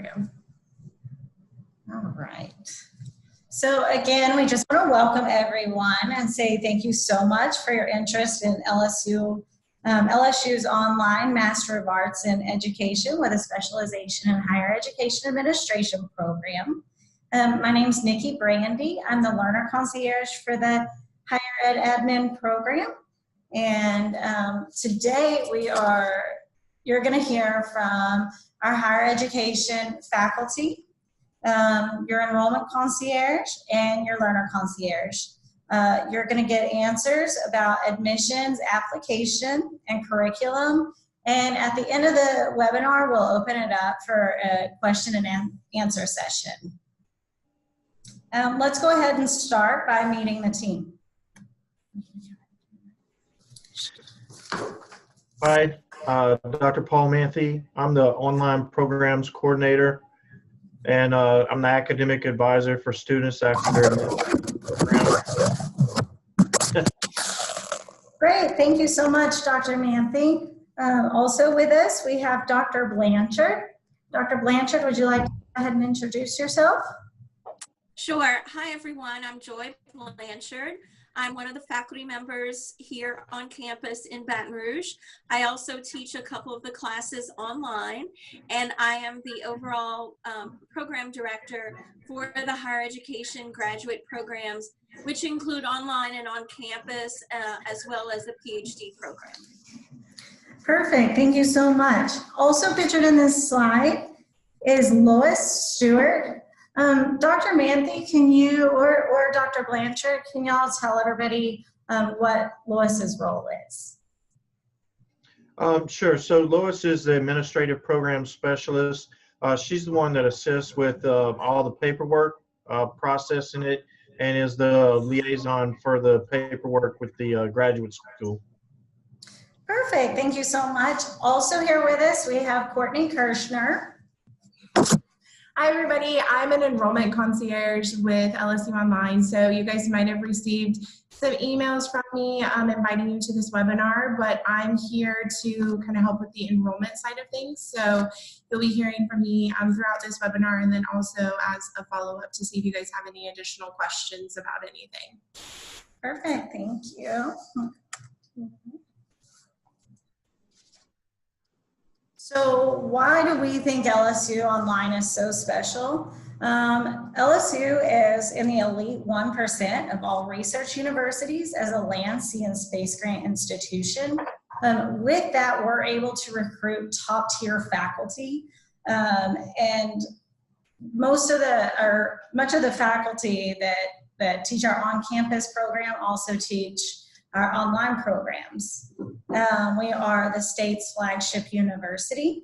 program. All right. So again, we just want to welcome everyone and say thank you so much for your interest in LSU's online Master of Arts in Education with a specialization in higher education administration program. My name is Nikki Brandy. I'm the learner concierge for the higher ed admin program. And today you're going to hear from our higher education faculty, your enrollment concierge, and your learner concierge. You're going to get answers about admissions, application, and curriculum. And at the end of the webinar, we'll open it up for a question and answer session. Let's go ahead and start by meeting the team. Hi, Dr. Paul Manthe. I'm the online programs coordinator, and I'm the academic advisor for students after their program. Great, thank you so much, Dr. Manthe. Also with us, we have Dr. Blanchard. Dr. Blanchard, would you like to go ahead and introduce yourself? Sure. Hi, everyone. I'm Joy Blanchard. I'm one of the faculty members here on campus in Baton Rouge. I also teach a couple of the classes online, and I am the overall program director for the higher education graduate programs, which include online and on campus, as well as the PhD program. Perfect. Thank you so much. Also pictured in this slide is Lois Stewart. Dr. Manthe, can you, or Dr. Blanchard, can y'all tell everybody what Lois's role is? Sure. So Lois is the administrative program specialist. She's the one that assists with all the paperwork, processing it, and is the liaison for the paperwork with the graduate school. Perfect. Thank you so much. Also here with us, we have Courtney Kirshner. Hi, everybody. I'm an enrollment concierge with LSU Online. So you guys might have received some emails from me inviting you to this webinar, but I'm here to kind of help with the enrollment side of things. So you'll be hearing from me throughout this webinar, and then also as a follow-up to see if you guys have any additional questions about anything. Perfect. Thank you. So why do we think LSU Online is so special? LSU is in the elite 1% of all research universities as a land, sea, and space grant institution. With that, we're able to recruit top-tier faculty, and much of the faculty that teach our on-campus program also teach our online programs. We are the state's flagship university.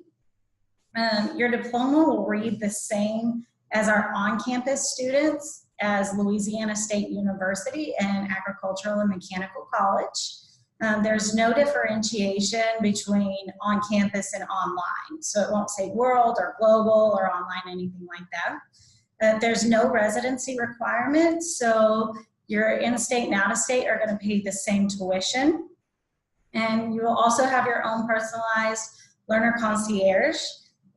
Your diploma will read the same as our on-campus students as Louisiana State University and Agricultural and Mechanical College. There's no differentiation between on-campus and online. So it won't say world or global or online, anything like that. There's no residency requirement, so your in-state and out-of-state are going to pay the same tuition. And you will also have your own personalized learner concierge.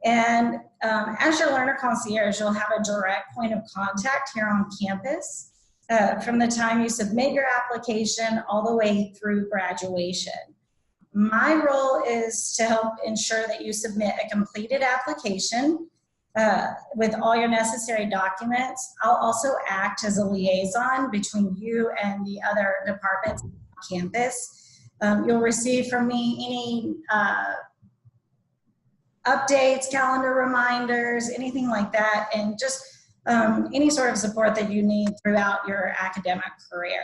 And as your learner concierge, you'll have a direct point of contact here on campus from the time you submit your application all the way through graduation. My role is to help ensure that you submit a completed application with all your necessary documents. I'll also act as a liaison between you and the other departments on campus. You'll receive from me any updates, calendar reminders, anything like that, and just any sort of support that you need throughout your academic career.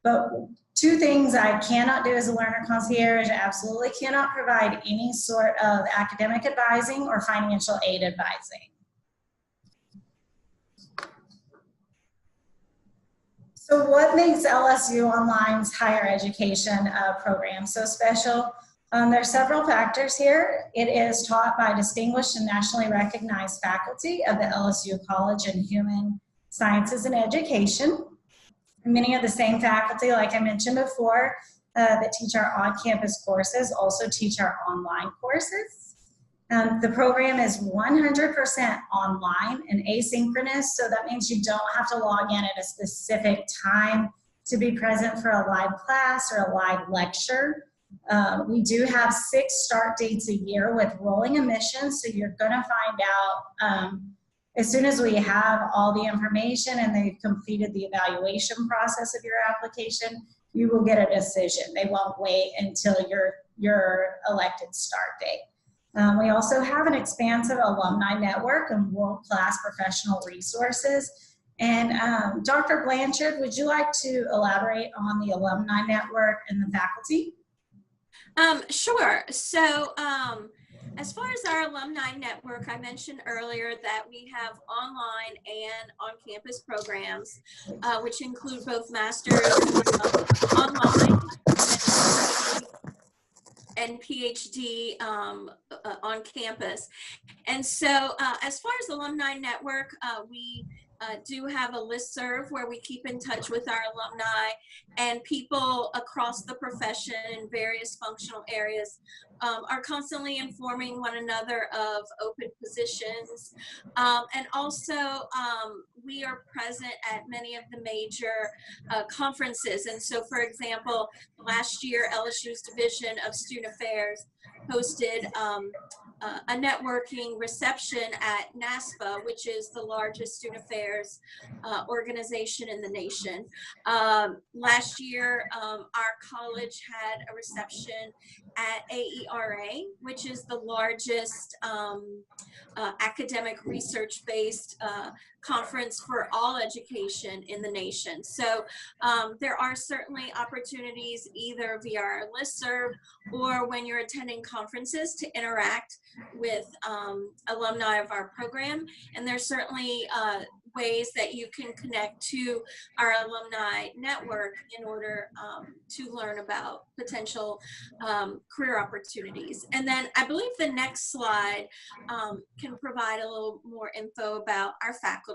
But two things I cannot do as a learner concierge: I absolutely cannot provide any sort of academic advising or financial aid advising. So what makes LSU Online's higher education program so special? There are several factors here. It is taught by distinguished and nationally recognized faculty of the LSU College in Human Sciences and Education. Many of the same faculty, like I mentioned before, that teach our on-campus courses also teach our online courses. The program is 100% online and asynchronous, so that means you don't have to log in at a specific time to be present for a live class or a live lecture. We do have 6 start dates a year with rolling admissions, so you're going to find out as soon as we have all the information and they've completed the evaluation process of your application, you will get a decision. They won't wait until your elected start date. We also have an expansive alumni network and world-class professional resources. And Dr. Blanchard, would you like to elaborate on the alumni network and the faculty? Sure. So as far as our alumni network, I mentioned earlier that we have online and on-campus programs, which include both masters online and PhD on campus. And so as far as alumni network, we do have a listserv where we keep in touch with our alumni and people across the profession in various functional areas are constantly informing one another of open positions. And also we are present at many of the major conferences. And so, for example, last year, LSU's Division of Student Affairs hosted a networking reception at NASPA, which is the largest student affairs organization in the nation. Last year, our college had a reception at AERA, which is the largest academic research-based conference for all education in the nation. So there are certainly opportunities either via our listserv or when you're attending conferences to interact with alumni of our program. And there's certainly ways that you can connect to our alumni network in order to learn about potential career opportunities. And then I believe the next slide can provide a little more info about our faculty.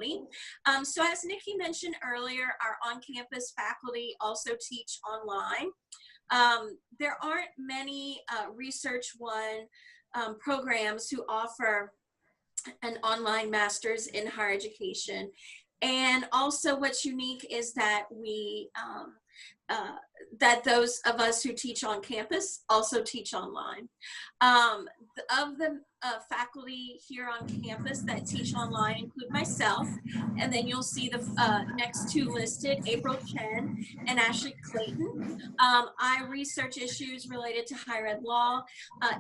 So as Nikki mentioned earlier, our on-campus faculty also teach online. There aren't many Research One programs who offer an online master's in higher education. And also what's unique is that we that those of us who teach on campus also teach online. Of the faculty here on campus that teach online include myself, and then you'll see the next 2 listed, April Chen and Ashley Clayton. I research issues related to higher ed law.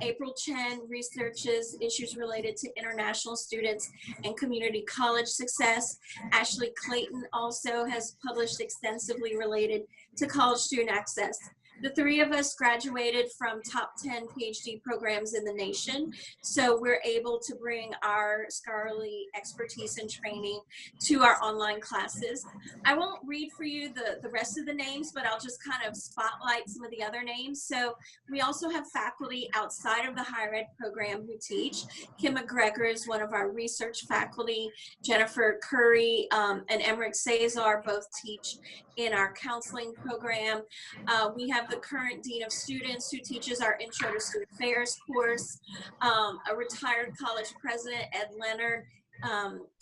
April Chen researches issues related to international students and community college success. Ashley Clayton also has published extensively related to college student access. The 3 of us graduated from top 10 PhD programs in the nation, so we're able to bring our scholarly expertise and training to our online classes. I won't read for you the rest of the names, but I'll just kind of spotlight some of the other names. So we also have faculty outside of the higher ed program who teach. Kim McGregor is one of our research faculty. Jennifer Curry and Emmerich Cesar both teach in our counseling program. We have the current Dean of Students who teaches our Intro to Student Affairs course, a retired college president, Ed Leonard.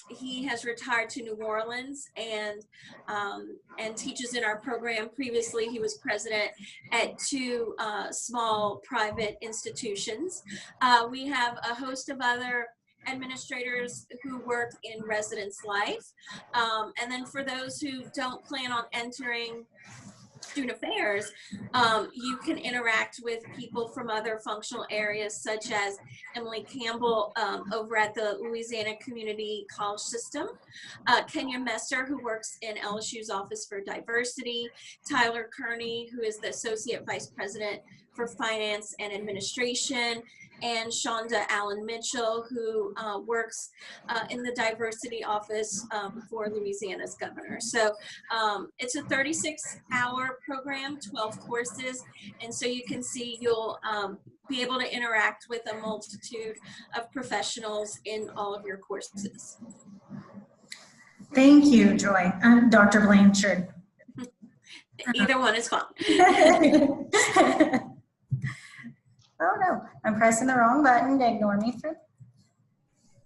He has retired to New Orleans and teaches in our program. Previously, he was president at 2 small private institutions. We have a host of other administrators who work in residence life. And then for those who don't plan on entering student affairs, you can interact with people from other functional areas such as Emily Campbell over at the Louisiana Community College System, Kenya Messer, who works in LSU's Office for Diversity, Tyler Kearney, who is the Associate Vice President for Finance and Administration, and Shonda Allen Mitchell, who works in the diversity office for Louisiana's governor. So it's a 36-hour program, 12 courses, and so you can see you'll be able to interact with a multitude of professionals in all of your courses. Thank you, Joy. I'm Dr. Blanchard. Either one is fine. Oh no, I'm pressing the wrong button. Ignore me for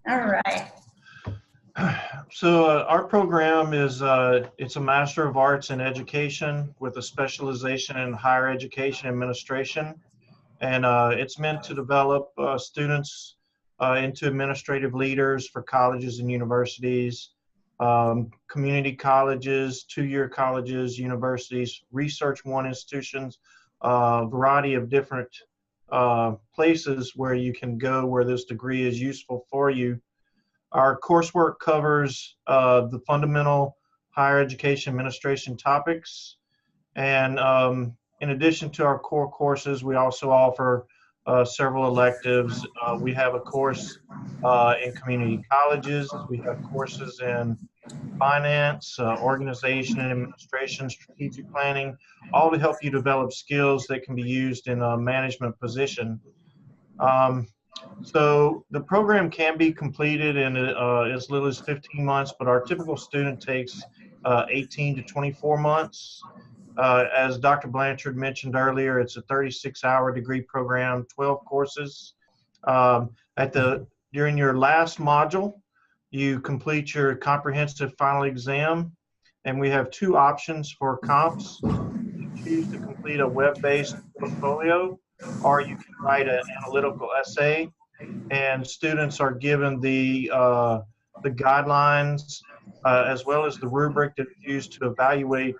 All right. So our program is, it's a Master of Arts in Education with a specialization in higher education administration. And it's meant to develop students into administrative leaders for colleges and universities, community colleges, two-year colleges, universities, Research One institutions, a variety of different places where you can go where this degree is useful for you. Our coursework covers the fundamental higher education administration topics. And in addition to our core courses, we also offer several electives. We have a course in community colleges. We have courses in finance, organization and administration, strategic planning, all to help you develop skills that can be used in a management position. So the program can be completed in as little as 15 months, but our typical student takes 18 to 24 months. As Dr. Blanchard mentioned earlier, it's a 36-hour degree program, 12 courses. During your last module, you complete your comprehensive final exam, and we have two options for comps. You choose to complete a web-based portfolio, or you can write an analytical essay, and students are given the guidelines as well as the rubric that is used to evaluate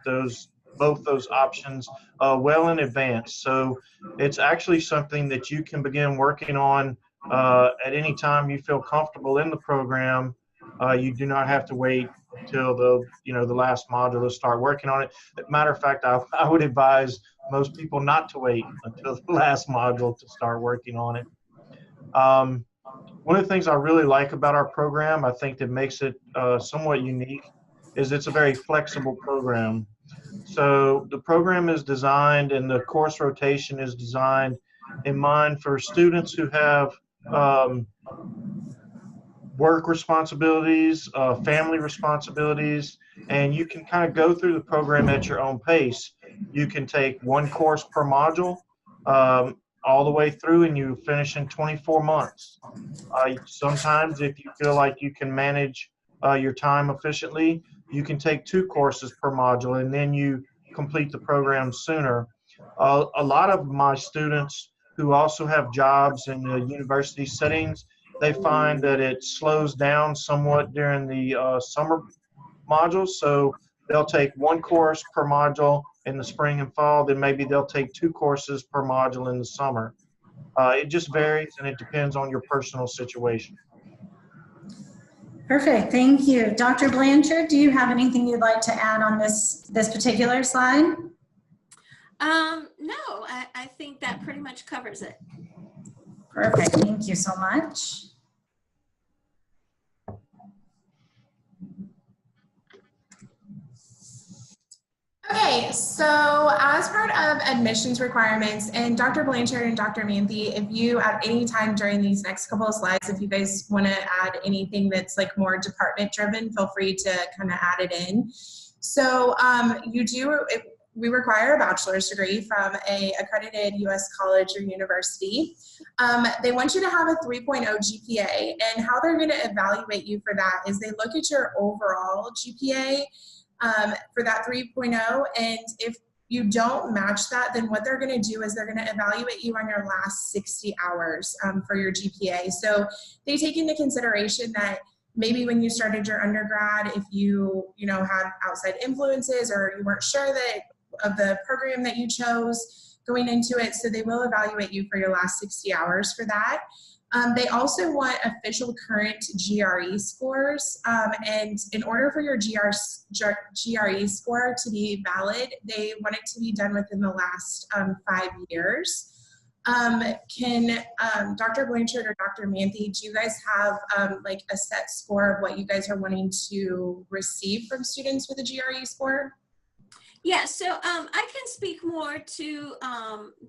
both those options well in advance. So it's actually something that you can begin working on at any time you feel comfortable in the program. You do not have to wait until the last module to start working on it. As a matter of fact, I would advise most people not to wait until the last module to start working on it. One of the things I really like about our program, I think that makes it somewhat unique, is it's a very flexible program. So the program is designed and the course rotation is designed in mind for students who have work responsibilities, family responsibilities, and you can kind of go through the program at your own pace. You can take one course per module all the way through, and you finish in 24 months. Sometimes if you feel like you can manage your time efficiently, you can take two courses per module and then you complete the program sooner. A lot of my students who also have jobs in the university settings, they find that it slows down somewhat during the summer modules. So they'll take one course per module in the spring and fall, then maybe they'll take two courses per module in the summer. It just varies and it depends on your personal situation. Perfect, thank you. Dr. Blanchard, do you have anything you'd like to add on this particular slide? No, I think that pretty much covers it. Perfect, thank you so much. Okay, so as part of admissions requirements, and Dr. Blanchard and Dr. Manthe, if you at any time during these next couple of slides, if you guys want to add anything that's like more department driven, feel free to kind of add it in. So we require a bachelor's degree from a accredited U.S. college or university. They want you to have a 3.0 GPA, and how they're going to evaluate you for that is they look at your overall GPA for that 3.0, and if you don't match that, then what they're going to do is they're going to evaluate you on your last 60 hours for your GPA. So they take into consideration that maybe when you started your undergrad, if you had outside influences or you weren't sure of the program that you chose going into it, so they will evaluate you for your last 60 hours for that. They also want official current GRE scores, and in order for your GRE score to be valid, they want it to be done within the last 5 years. Can Dr. Blanchard or Dr. Manthe, do you guys have like a set score of what you guys are wanting to receive from students with a GRE score? Yeah, so I can speak more to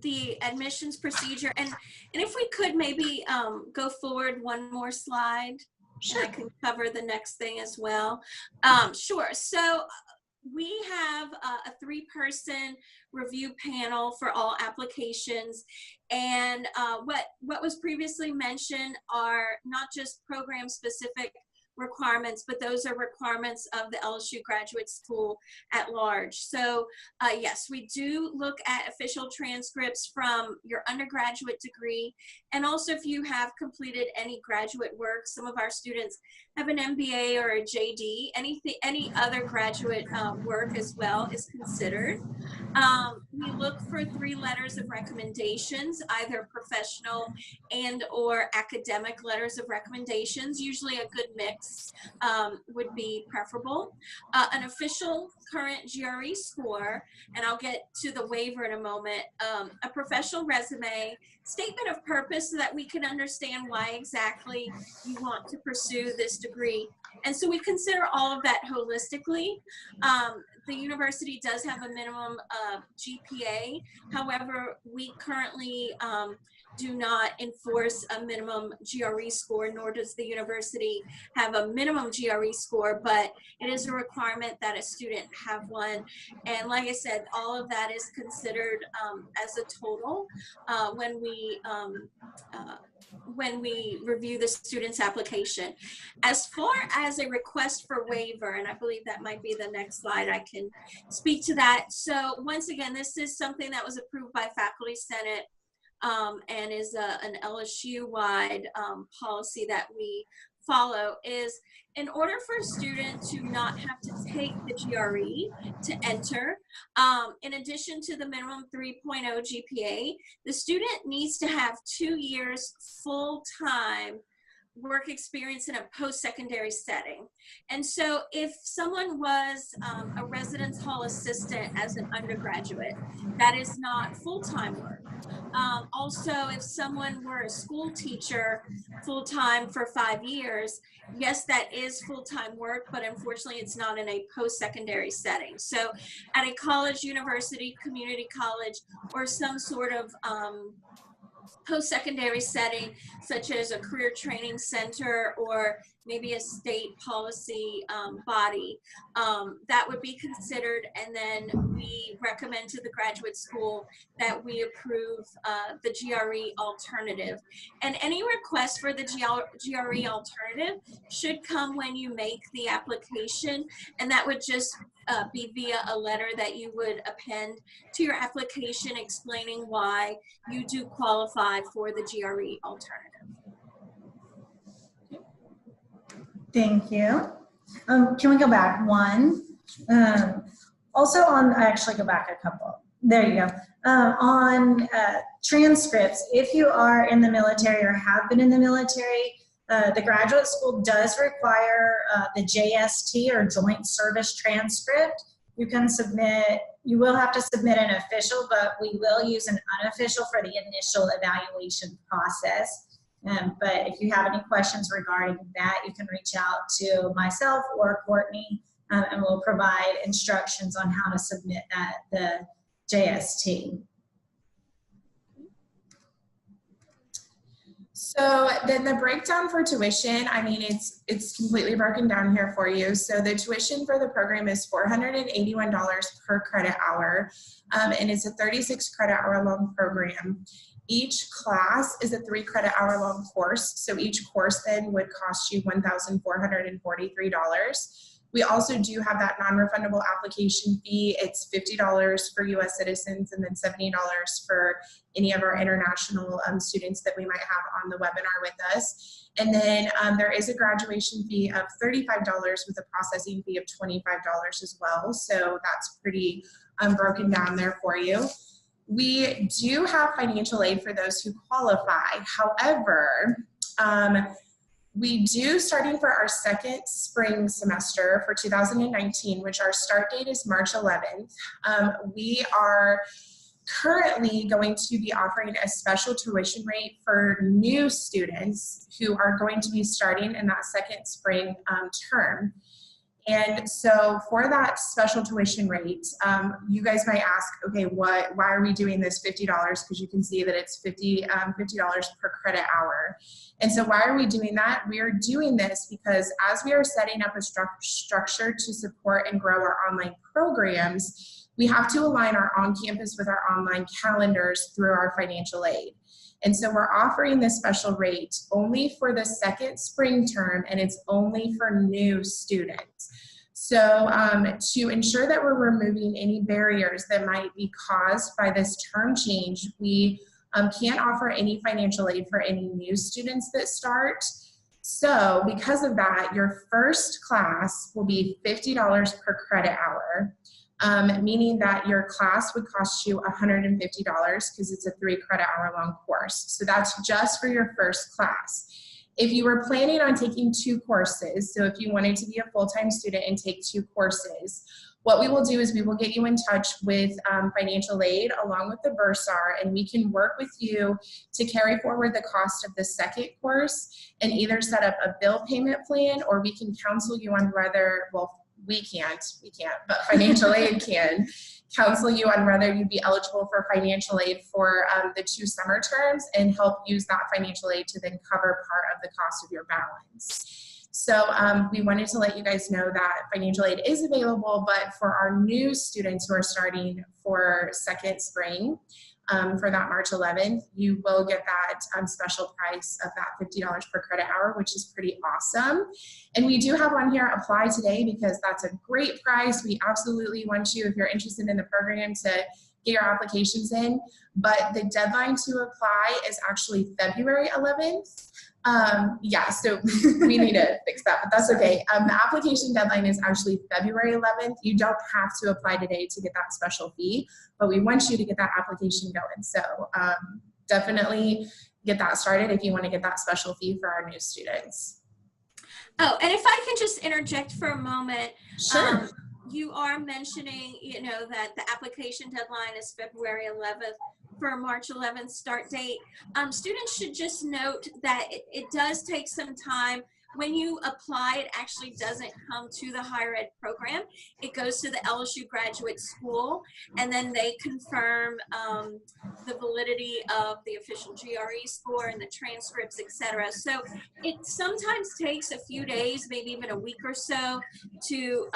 the admissions procedure, and if we could maybe go forward one more slide. Sure. And I can cover the next thing as well. Sure. So we have a three-person review panel for all applications, and what was previously mentioned are not just program-specific requirements, but those are requirements of the LSU Graduate School at large. So yes, we do look at official transcripts from your undergraduate degree, and also if you have completed any graduate work. Some of our students have an MBA or a JD. Any other graduate work as well is considered. We look for 3 letters of recommendations, either professional and or academic letters of recommendations. Usually a good mix would be preferable. An official current GRE score, and I'll get to the waiver in a moment, a professional resume, statement of purpose so that we can understand why exactly you want to pursue this degree. And so we consider all of that holistically. The university does have a minimum GPA. However, we currently do not enforce a minimum GRE score, nor does the university have a minimum GRE score, but it is a requirement that a student have one. And like I said, all of that is considered as a total when we review the student's application. As far as a request for waiver, and I believe that might be the next slide, I can speak to that. So once again, this is something that was approved by Faculty Senate and is an LSU-wide policy that we follow. Is in order for a student to not have to take the GRE to enter, in addition to the minimum 3.0 GPA, the student needs to have 2 years full-time work experience in a post-secondary setting. And so if someone was a residence hall assistant as an undergraduate, that is not full-time work. Also, if someone were a school teacher full-time for 5 years, yes, that is full-time work, but unfortunately it's not in a post-secondary setting. So at a college, university, community college, or some sort of post-secondary setting, such as a career training center or maybe a state policy body, that would be considered. And then we recommend to the graduate school that we approve the GRE alternative. And any request for the GRE alternative should come when you make the application, and that would just be via a letter that you would append to your application explaining why you do qualify for the GRE alternative. Thank you. Can we go back one? Also on, actually go back a couple. There you go. On transcripts, if you are in the military or have been in the military, the graduate school does require the JST or Joint Service Transcript. You can submit, you will have to submit an official, but we will use an unofficial for the initial evaluation process. But if you have any questions regarding that, you can reach out to myself or Courtney, and we'll provide instructions on how to submit that, the JST. So then the breakdown for tuition, I mean, it's completely broken down here for you. So the tuition for the program is $481 per credit hour, and it's a 36 credit hour long program. Each class is a 3 credit hour long course. So each course then would cost you $1,443. We also do have that non-refundable application fee. It's $50 for US citizens and then $70 for any of our international students that we might have on the webinar with us. And then there is a graduation fee of $35 with a processing fee of $25 as well. So that's pretty broken down there for you. We do have financial aid for those who qualify. However, we do, starting for our second spring semester for 2019, which our start date is March 11th, we are currently going to be offering a special tuition rate for new students who are going to be starting in that second spring term. And so for that special tuition rate, you guys might ask, okay, why are we doing this $50? Because you can see that it's $50 per credit hour. And so why are we doing that? We are doing this because as we are setting up a structure to support and grow our online programs, we have to align our on-campus with our online calendars through our financial aid. And so we're offering this special rate only for the second spring term, and it's only for new students. So to ensure that we're removing any barriers that might be caused by this term change, we can't offer any financial aid for any new students that start. So because of that, your first class will be $50 per credit hour. Meaning that your class would cost you $150 because it's a 3 credit hour long course. So that's just for your first class. If you were planning on taking 2 courses, so if you wanted to be a full-time student and take 2 courses, what we will do is we will get you in touch with financial aid along with the bursar, and we can work with you to carry forward the cost of the second course and either set up a bill payment plan, or we can counsel you on whether, well, we can't, but financial aid can counsel you on whether you'd be eligible for financial aid for the 2 summer terms and help use that financial aid to then cover part of the cost of your balance. So we wanted to let you guys know that financial aid is available, but for our new students who are starting for second spring, for that March 11th, you will get that special price of that $50 per credit hour, which is pretty awesome. And we do have on here, apply today, because that's a great price. We absolutely want you, if you're interested in the program, to get your applications in. But the deadline to apply is actually February 11th. Yeah, so we need to fix that, but that's okay. The application deadline is actually February 11th. You don't have to apply today to get that special fee, but we want you to get that application going. So definitely get that started if you want to get that special fee for our new students. Oh, and if I can just interject for a moment. Sure. You are mentioning, you know, that the application deadline is February 11th. For a March 11th start date. Students should just note that it does take some time. When you apply, it actually doesn't come to the higher ed program. It goes to the LSU graduate school, and then they confirm the validity of the official GRE score and the transcripts, etc. So it sometimes takes a few days, maybe even a week or so, to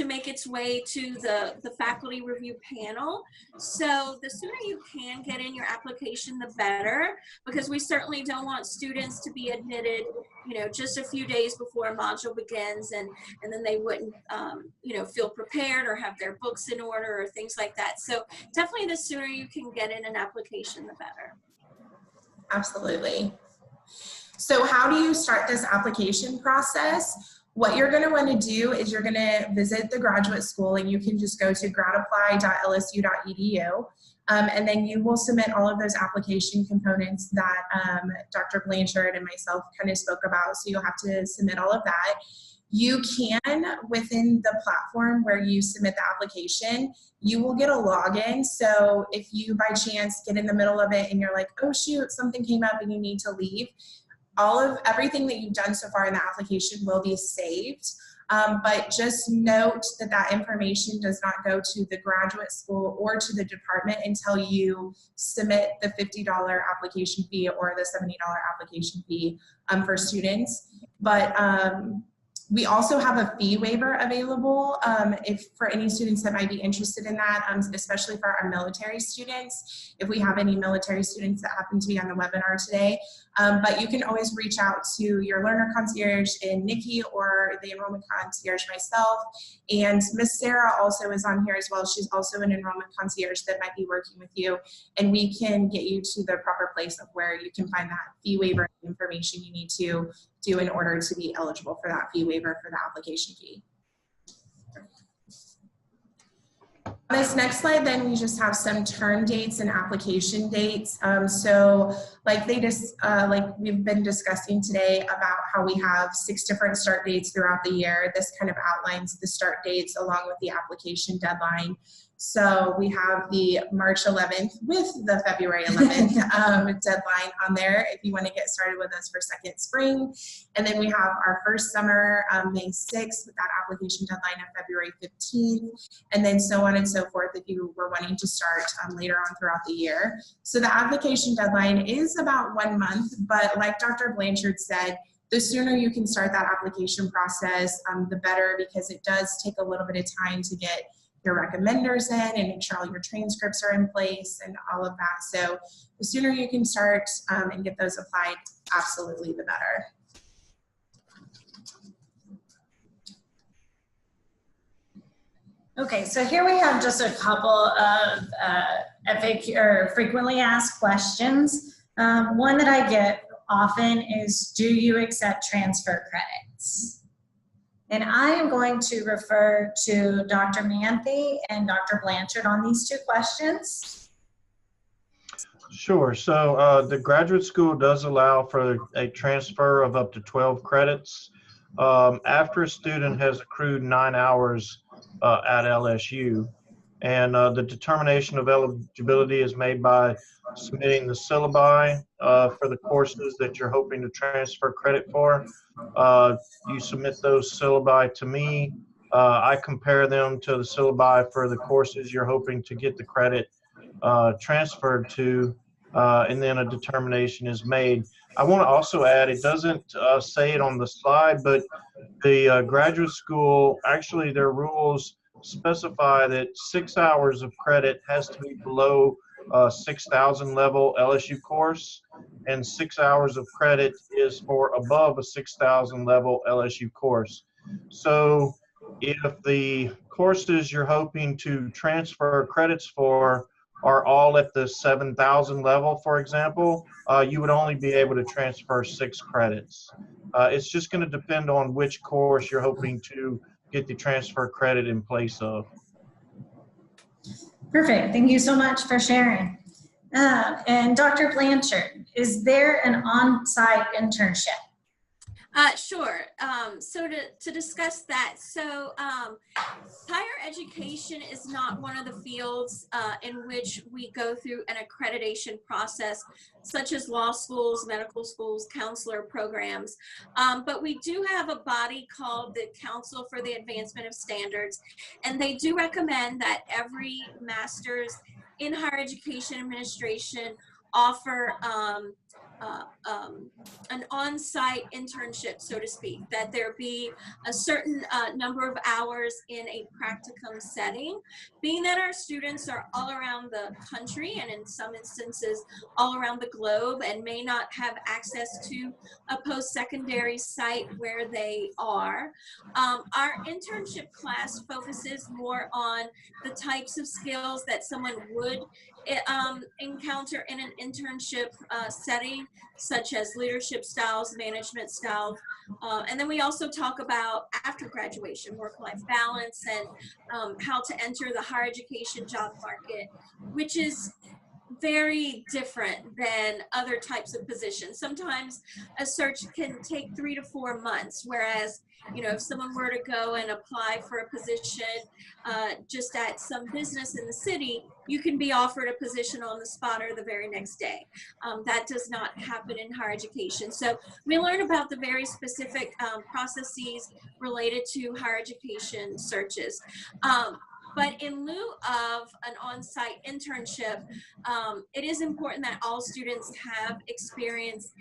make its way to the faculty review panel. So the sooner you can get in your application, the better, because we certainly don't want students to be admitted, you know, just a few days before a module begins, and then they wouldn't, you know, feel prepared or have their books in order or things like that. So definitely the sooner you can get in an application, the better. Absolutely. So how do you start this application process? What you're going to want to do is you're going to visit the graduate school, and you can just go to gradapply.lsu.edu, and then you will submit all of those application components that Dr. Blanchard and myself kind of spoke about. So you'll have to submit all of that. You can, within the platform where you submit the application, you will get a login. So if you by chance get in the middle of it and you're like, oh shoot, something came up and you need to leave, everything that you've done so far in the application will be saved. But just note that that information does not go to the graduate school or to the department until you submit the $50 application fee or the $70 application fee for students. But we also have a fee waiver available if for any students that might be interested in that, especially for our military students, if we have any military students that happen to be on the webinar today. But you can always reach out to your learner concierge in Nikki or the enrollment concierge myself. And Miss Sarah also is on here as well. She's also an enrollment concierge that might be working with you, and we can get you to the proper place of where you can find that fee waiver information you need to do in order to be eligible for that fee waiver for the application fee. On this next slide, then we just have some term dates and application dates. So like we've been discussing today about how we have 6 different start dates throughout the year. This kind of outlines the start dates along with the application deadline. So we have the March 11th with the February 11th deadline on there if you want to get started with us for second spring. And then we have our first summer, May 6th, with that application deadline of February 15th, and then so on and so forth if you were wanting to start later on throughout the year. So the application deadline is about 1 month, but like Dr. Blanchard said, the sooner you can start that application process, the better, because it does take a little bit of time to get your recommenders in and make sure all your transcripts are in place and all of that. So the sooner you can start and get those applied, absolutely the better. Okay, so here we have just a couple of FAQ or frequently asked questions. One that I get often is, do you accept transfer credits? And I am going to refer to Dr. Manthe and Dr. Blanchard on these two questions. Sure. So the graduate school does allow for a transfer of up to 12 credits after a student has accrued 9 hours at LSU. And the determination of eligibility is made by submitting the syllabi for the courses that you're hoping to transfer credit for. You submit those syllabi to me. I compare them to the syllabi for the courses you're hoping to get the credit transferred to, and then a determination is made. I want to also add, it doesn't say it on the slide, but the graduate school, actually their rules specify that 6 hours of credit has to be below 6,000 level LSU course, and 6 hours of credit is for above a 6,000 level LSU course. So if the courses you're hoping to transfer credits for are all at the 7,000 level, for example, you would only be able to transfer 6 credits. It's just going to depend on which course you're hoping to get the transfer credit in place of. Perfect. Thank you so much for sharing. And Dr. Blanchard, is there an on-site internship? Sure. So to discuss that, so higher education is not one of the fields in which we go through an accreditation process, such as law schools, medical schools, counselor programs. But we do have a body called the Council for the Advancement of Standards, and they do recommend that every master's in higher education administration offer an on-site internship, so to speak, that there be a certain number of hours in a practicum setting. Being that our students are all around the country and in some instances all around the globe and may not have access to a post-secondary site where they are, our internship class focuses more on the types of skills that someone would encounter in an internship setting, such as leadership styles, management styles, and then we also talk about after graduation, work-life balance, and how to enter the higher education job market, which is very different than other types of positions. Sometimes a search can take 3 to 4 months, whereas, you know, if someone were to go and apply for a position just at some business in the city, you can be offered a position on the spot or the very next day. That does not happen in higher education. So we learn about the very specific processes related to higher education searches. But in lieu of an on-site internship, it is important that all students have experience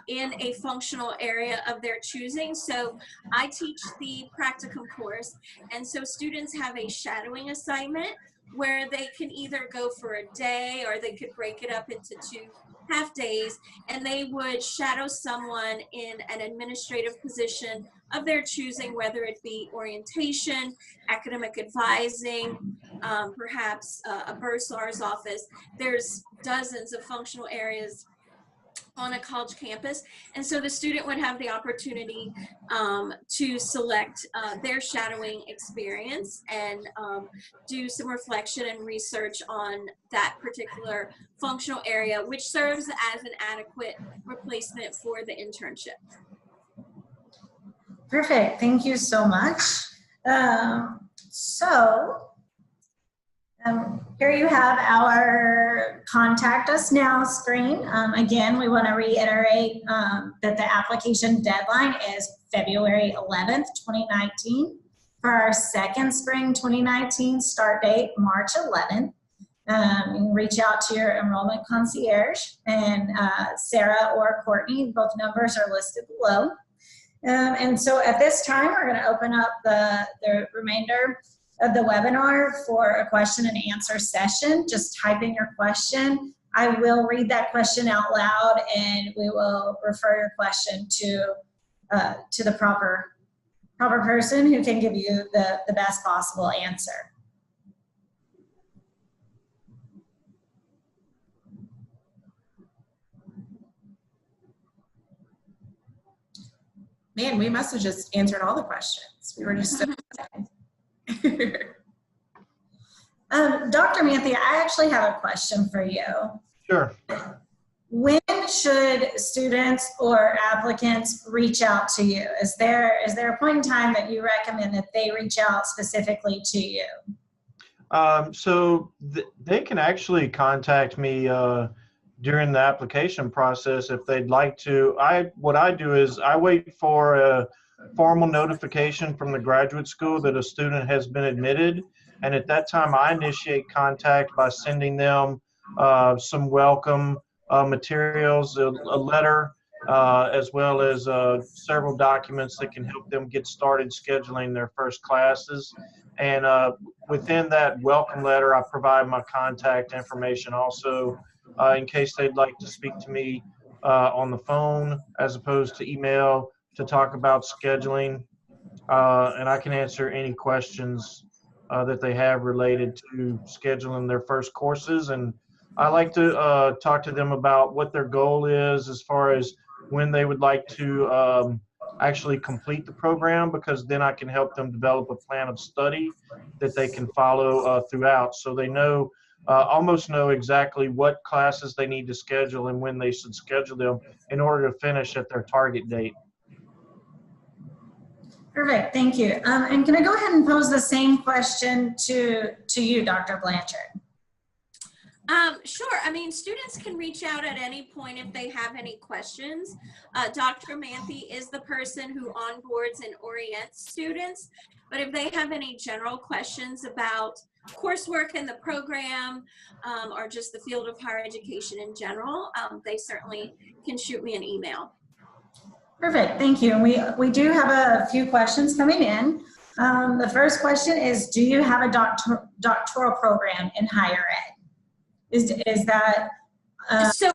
in a functional area of their choosing. So I teach the practicum course, and so students have a shadowing assignment where they can either go for a day or they could break it up into 2 half days, and they would shadow someone in an administrative position of their choosing, whether it be orientation, academic advising, perhaps a bursar's office. There's dozens of functional areas on a college campus, and so the student would have the opportunity to select their shadowing experience and do some reflection and research on that particular functional area, which serves as an adequate replacement for the internship. Perfect. Thank you so much. So Here you have our contact us now screen. Again, we want to reiterate that the application deadline is February 11th, 2019. For our second spring 2019 start date, March 11th. You can reach out to your enrollment concierge, and Sarah or Courtney, both numbers are listed below. And so at this time, we're going to open up the remainder of the webinar for a question and answer session. Just type in your question. I will read that question out loud, and we will refer your question to the proper person who can give you the best possible answer. Man, we must have just answered all the questions. We were just so excited. Dr. Manthe, I actually have a question for you. Sure. When should students or applicants reach out to you? Is there a point in time that you recommend that they reach out specifically to you? So they can actually contact me during the application process if they'd like to. What I do is I wait for a formal notification from the graduate school that a student has been admitted, and at that time I initiate contact by sending them some welcome materials, a letter, as well as several documents that can help them get started scheduling their first classes. And within that welcome letter, I provide my contact information also in case they'd like to speak to me on the phone as opposed to email to talk about scheduling. And I can answer any questions that they have related to scheduling their first courses. And I like to talk to them about what their goal is as far as when they would like to actually complete the program, because then I can help them develop a plan of study that they can follow throughout, so they know almost know exactly what classes they need to schedule and when they should schedule them in order to finish at their target date. Perfect, thank you. And can I go ahead and pose the same question to you, Dr. Blanchard? Sure. I mean, students can reach out at any point if they have any questions. Dr. Manthe is the person who onboards and orients students, but if they have any general questions about coursework in the program or just the field of higher education in general, they certainly can shoot me an email. Perfect, thank you. And we do have a few questions coming in. The first question is, do you have a doctoral program in higher ed? Is that? So,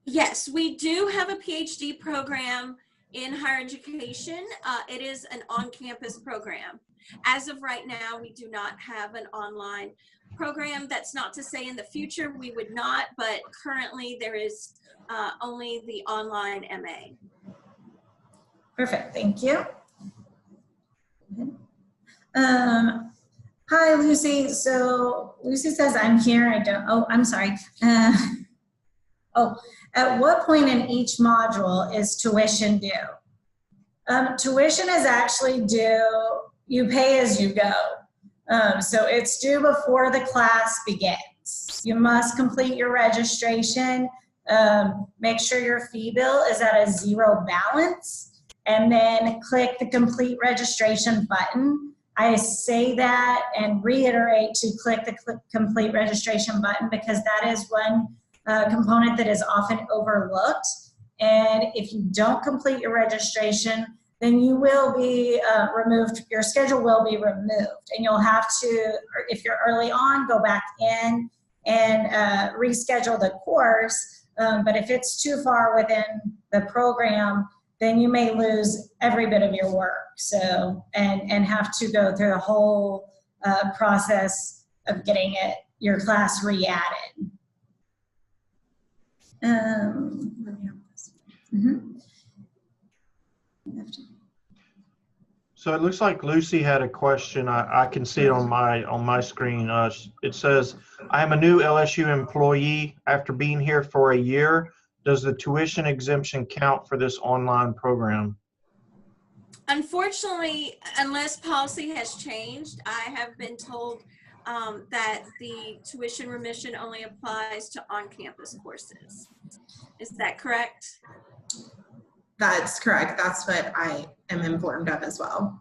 yes, we do have a PhD program in higher education. It is an on-campus program. As of right now, we do not have an online program. That's not to say in the future we would not, but currently there is only the online MA. Perfect, thank you. Hi, Lucy. So Lucy says, I'm here. I'm sorry. At what point in each module is tuition due? Tuition is actually due, you pay as you go. So it's due before the class begins. You must complete your registration. Make sure your fee bill is at a 0 balance, and then click the complete registration button. I say that and reiterate to click the complete registration button because that is one component that is often overlooked. And if you don't complete your registration, then you will be removed, your schedule will be removed. And you'll have to, if you're early on, go back in and reschedule the course. But if it's too far within the program, then you may lose every bit of your work. So, and have to go through the whole process of getting your class re-added. So it looks like Lucy had a question. I can see it on my screen. It says, I am a new LSU employee after being here for a year. Does the tuition exemption count for this online program? Unfortunately, unless policy has changed, I have been told that the tuition remission only applies to on-campus courses. Is that correct? That's correct. That's what I am informed of as well.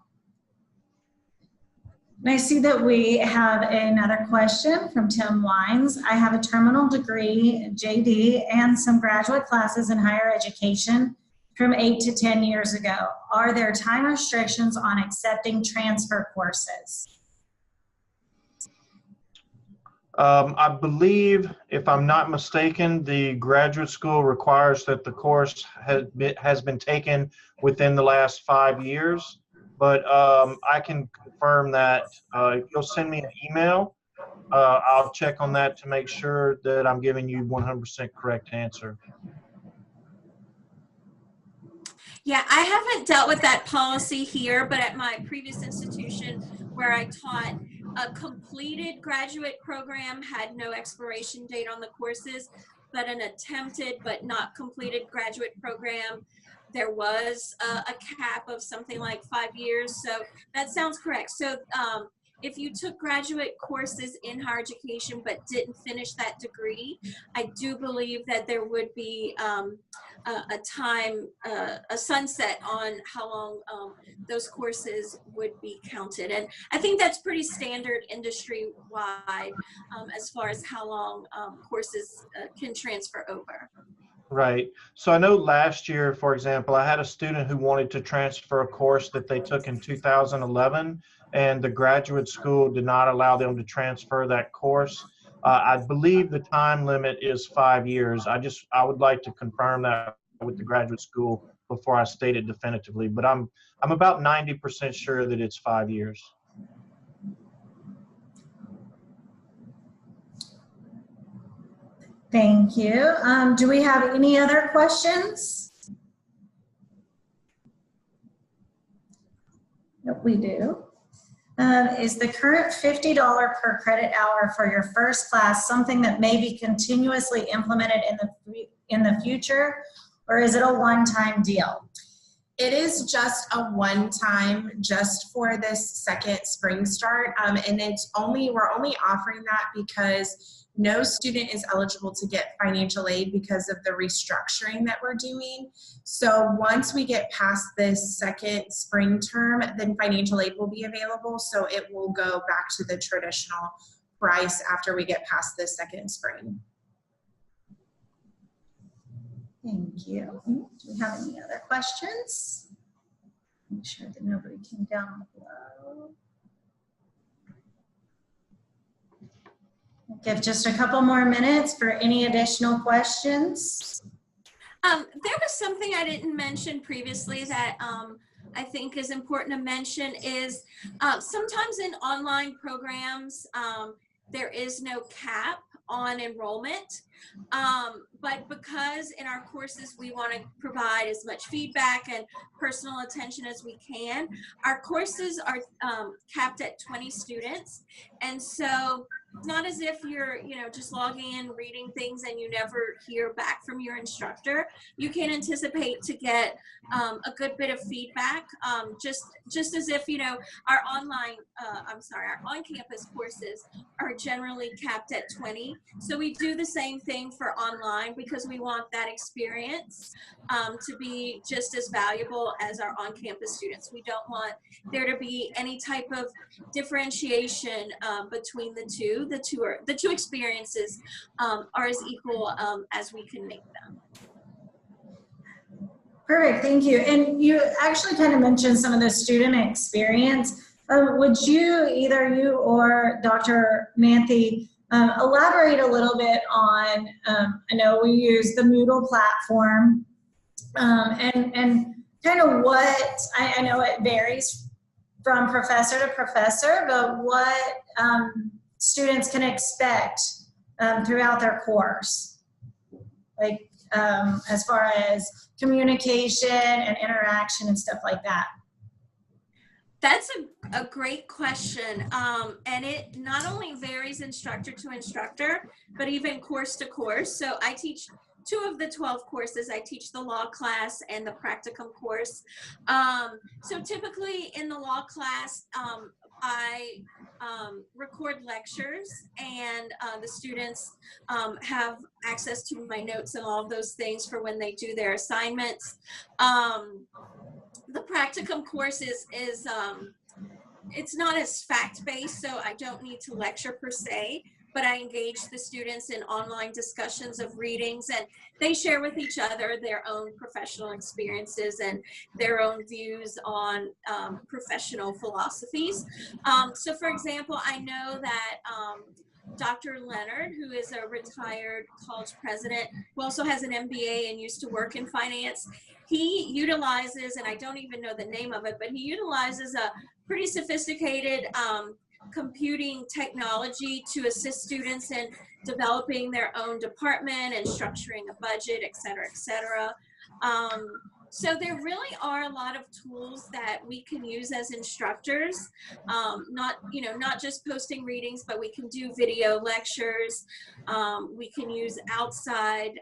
And I see that we have another question from Tim Lines. I have a terminal degree, JD, and some graduate classes in higher education from 8 to 10 years ago. Are there time restrictions on accepting transfer courses? I believe, if I'm not mistaken, the graduate school requires that the course has been taken within the last 5 years. But I can confirm that. If you'll send me an email, I'll check on that to make sure that I'm giving you 100% correct answer. Yeah, I haven't dealt with that policy here, but at my previous institution where I taught, a completed graduate program had no expiration date on the courses, but an attempted but not completed graduate program, there was a cap of something like 5 years. So that sounds correct. So if you took graduate courses in higher education but didn't finish that degree, I do believe that there would be a sunset on how long those courses would be counted. And I think that's pretty standard industry-wide as far as how long courses can transfer over. Right. So I know last year, for example, I had a student who wanted to transfer a course that they took in 2011, and the graduate school did not allow them to transfer that course. I believe the time limit is 5 years. I would like to confirm that with the graduate school before I state it definitively, but I'm about 90% sure that it's 5 years. Thank you. Do we have any other questions? Nope, we do. Is the current $50 per credit hour for your first class something that may be continuously implemented in the future, or is it a one-time deal? It is just a one-time, just for this second spring start, and we're only offering that because no student is eligible to get financial aid because of the restructuring that we're doing. So once we get past this second spring term, then financial aid will be available. So it will go back to the traditional price after we get past this second spring. Thank you. Do we have any other questions? Make sure that nobody came down below. I'll give just a couple more minutes for any additional questions. There was something I didn't mention previously that I think is important to mention is sometimes in online programs, there is no cap on enrollment. But because in our courses we want to provide as much feedback and personal attention as we can, our courses are capped at 20 students. And so it's not as if you're, just logging in, reading things, and you never hear back from your instructor. You can anticipate to get a good bit of feedback, just as if, our on-campus courses are generally capped at 20. So we do the same thing for online because we want that experience to be just as valuable as our on-campus students. We don't want there to be any type of differentiation between the two. The two experiences are as equal as we can make them. Perfect, thank you. And you actually kind of mentioned some of the student experience. Would you, either you or Dr. Manthe, elaborate a little bit on, I know we use the Moodle platform, and kind of what, I know it varies from professor to professor, but what students can expect throughout their course, like as far as communication and interaction and stuff like that? That's a great question. And it not only varies instructor to instructor, but even course to course. So I teach 2 of the 12 courses. I teach the law class and the practicum course. So typically in the law class, I record lectures, and the students have access to my notes and all of those things for when they do their assignments. The practicum course is it's not as fact-based, so I don't need to lecture per se, but I engage the students in online discussions of readings, and they share with each other their own professional experiences and their own views on professional philosophies. So for example, I know that Dr. Leonard, who is a retired college president, who also has an MBA and used to work in finance, he utilizes, and I don't even know the name of it, but he utilizes a pretty sophisticated computing technology to assist students in developing their own department and structuring a budget, et cetera, et cetera. So there really are a lot of tools that we can use as instructors, not just posting readings, but we can do video lectures. We can use outside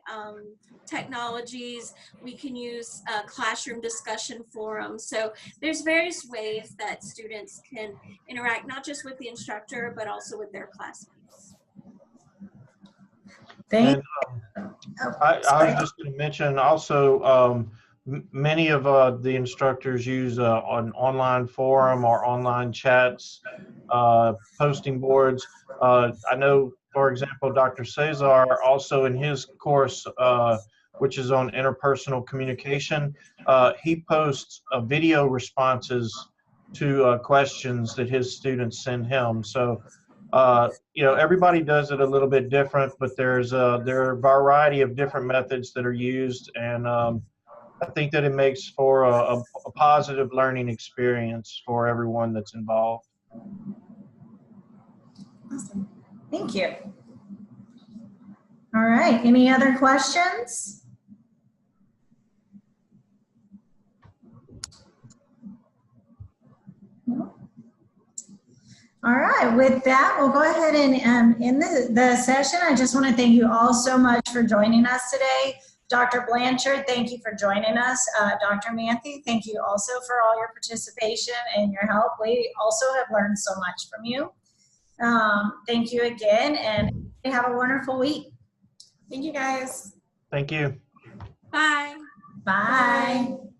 technologies. We can use classroom discussion forums. So there's various ways that students can interact, not just with the instructor, but also with their classmates. And I was just going to mention also, many of the instructors use an online forum or online chats, posting boards. I know, for example, Dr. Cesar also in his course, which is on interpersonal communication, he posts video responses to questions that his students send him. So, everybody does it a little bit different, but there are a variety of different methods that are used, and I think that it makes for a positive learning experience for everyone that's involved. Awesome. Thank you. All right, any other questions? No? All right, with that, we'll go ahead and end the session. I just want to thank you all so much for joining us today. Dr. Blanchard, thank you for joining us. Dr. Manthe, thank you also for all your participation and your help. We also have learned so much from you. Thank you again, and have a wonderful week. Thank you, guys. Thank you. Bye. Bye.